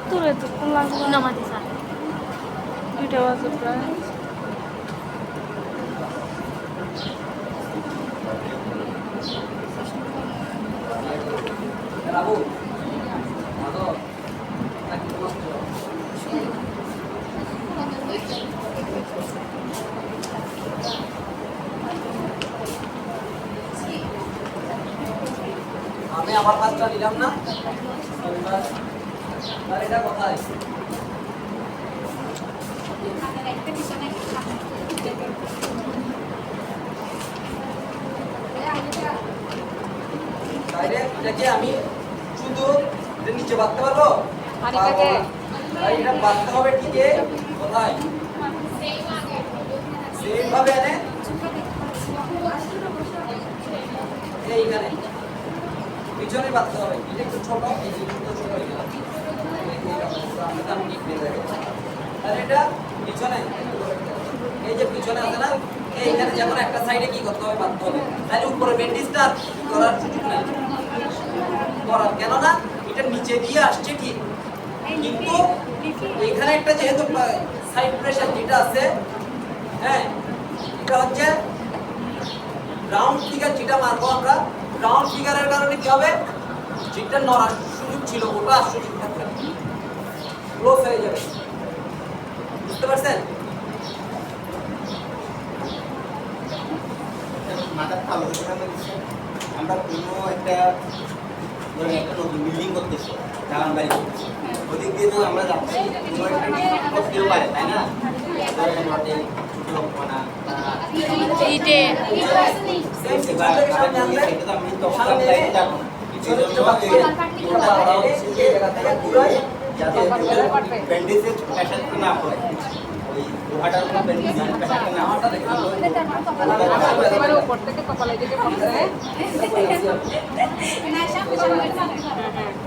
তুলে তো লাগবে নামাতে স্যার 2টা বাজে প্রায় রাবু মাদো নাকি মস্ত আমি আমার কাজটা নিলাম না আর এটা কোথায় বাইরে এটাকে আমি শুধু এর নিচে বাঁধতে পারবো আর এটাকে আর এটা বাঁধতে হবে ঠিক কোথায় সেম ভাবে এনে এইখানে পিছনে বাঁধতে হবে এটা একটু ছোট এই যে ছোট হয়ে গেল আর এটা পিছনে এই যে পিছনে আছে না এইখানে যেমন একটা সাইডে কি করতে হবে বাঁধতে হবে তাহলে উপরে ব্যান্ডেজটা করার সুযোগ নেই করার কেন না এটা নিচে দিয়ে আসছে ঠিক কিন্তু এখানে একটা যেহেতু সাইড প্রেসার যেটা আছে হ্যাঁ এটা হচ্ছে রাউন্ড ফিগার যেটা মারবো আমরা রাউন্ড ফিগারের কারণে কি হবে যেটা নড়ার সুযোগ ছিল ওটা আর সুযোগ থাকবে না ক্লোজ হয়ে যাবে বুঝতে পারছেন মাথার ভালো আমরা কোনো একটা নতুন বিল্ডিং করতেছি দালান বাড়ি করতেছি ওদিক দিয়ে তো আমরা যাচ্ছি করতেও পারে তাই না এইটে ব্যান্ডেজের প্রেশারটা না পড়ে ওই লোহাটার উপর ব্যান্ডেজের প্রেশারটা না এবারে উপর থেকে কপালে দিকে পড়ছে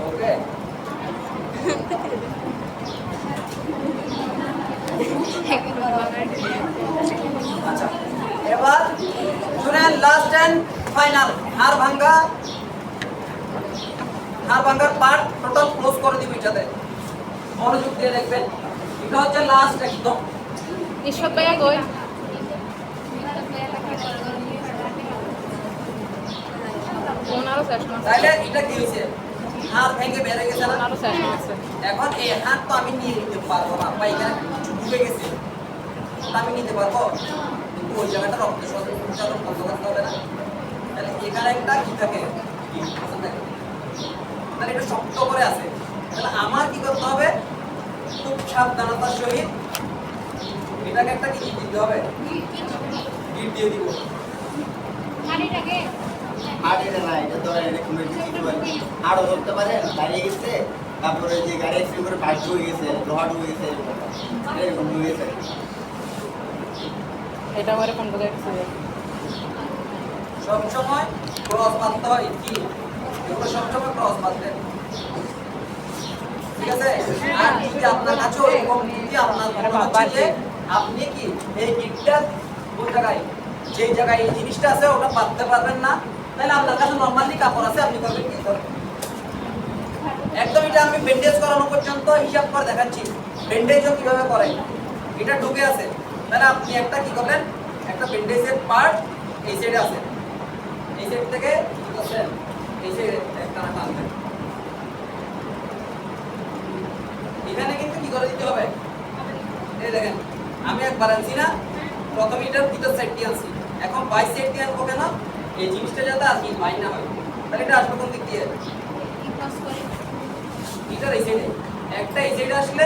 ওকে আচ্ছা এবার শুনেন লাস্ট এন্ড ফাইনাল হাড় ভাঙার পার্ট টোটাল ক্লোজ করে দিব এটাতে মনোযোগ দিয়ে দেখবেন এটা হচ্ছে লাস্ট একদম ঈশ্বর ভাইয়া কই ওনারও সেশন আছে তাহলে এটা কি হয়েছে হাড় ভেঙে বেড়ে গেছে না ওনারও সেশন আছে এখন এই হাত তো আমি নিয়ে নিতে পারবো না বা এখানে কিছু ডুবে গেছে তা আমি নিতে পারবো কিন্তু ওই জায়গাটা রক্ত সঞ্চালন বন্ধ করতে হবে না তাহলে এখানে একটা কি থাকে তাহলে এটা শক্ত করে আছে তাহলে আমার কি করতে হবে খুব সাবধানতার সহিত এটাকে একটা কি দিতে হবে গিট দিয়ে দিব আর এটা না এটা ধরে এটা কোনো কিছু পারবে আরও ধরতে পারে দাঁড়িয়ে গেছে তারপরে যে গাড়ি অ্যাক্সিডেন্ট করে বাইক হয়ে গেছে লোহা ঢুকে গেছে এরকম হয়ে গেছে এটা আমারে কোন জায়গায় আছে সবসময় ক্রস বাঁধতে হয় কি এগুলো সবসময় ক্রস বাঁধবেন ঠিক আছে আর যদি আপনার কাছে এরকম যদি আপনার মনে হচ্ছে যে আপনি কি এই গিটটা কোন জায়গায় যে জায়গায় এই জিনিসটা আছে ওটা বাঁধতে পারবেন না তাহলে আপনার কাছে নরমালি কাপড় আছে আপনি করবেন কি একদম এটা আমি ব্যান্ডেজ করানো পর্যন্ত হিসাব করে দেখাচ্ছি ব্যান্ডেজও কিভাবে করে এটা ঢুকে আছে তাহলে আপনি একটা কি করবেন একটা ব্যান্ডেজের পার্ট এই সাইডে আছে এই সাইড থেকে কি করছেন এই সাইডে একটা টানবেন এখানে কিন্তু কি করে দিতে হবে এই দেখেন আমি একবার আনছি না প্রথমে এটার ভিতর সাইড দিয়ে আনছি এখন বাই সাইড দিয়ে আনবো কেন এই জিনিসটা যাতে আর কি বাই না হয় তাহলে এটা আসবে কোন দিক দিয়ে এটার এই সাইডে একটা এই সাইডে আসলে